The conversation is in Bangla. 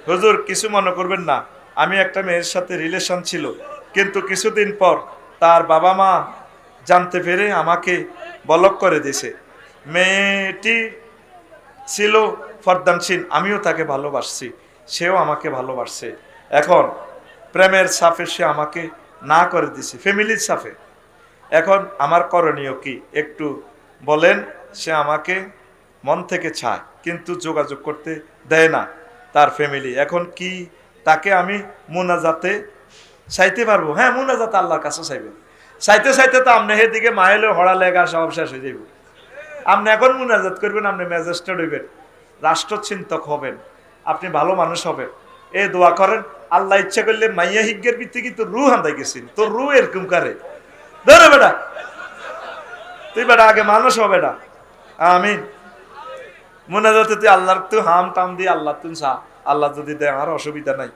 হুজুর কিছু মনে করবেন না, আমি একটা মেয়ের সাথে রিলেশন ছিল, কিন্তু কিছুদিন পর তার বাবা মা জানতে পেরে আমাকে বলক করে দিয়েছে। মেয়েটি ছিল ফরদানশীল, আমিও তাকে ভালোবাসছি, সেও আমাকে ভালোবাসছে। এখন প্রেমের সাফে সে আমাকে না করে দিছে, ফ্যামিলির সাফে। এখন আমার করণীয় কি একটু বলেন। সে আমাকে মন থেকে চায় কিন্তু যোগাযোগ করতে দেয় না তার ফ্যামিলি। এখন কি তাকে আমি মুনাজাতে চাইতে পারবো? হ্যাঁ, মুনাজাতে আল্লাহর কাছে চাইবেন। চাইতে চাইতে তো আপনি সেদিকে মাইলে হড়া লেগা সব শেষ হয়ে যাইব। আপনি এখন মুনাজাত করবেন, আপনি ম্যাজিস্ট্রেট হইবেন, রাষ্ট্রচিন্তক হবেন, আপনি ভালো মানুষ হবেন। এই দোয়া করেন, আল্লাহ ইচ্ছা করলে মাইয়া হিজ্ঞের ভিত্তি কিন্তু রু হান্দাই গেছেন, তোর রু এরকম করে ধরে বেটা, তুই বেটা আগে মানুষ হবে বেটা। আমিন। মুনাজাতে তুই আল্লাহর তুই হাম টাম দিয়ে আল্লাহ তুই চা, আল্লাহ যদি দেয় আমার অসুবিধা নাই।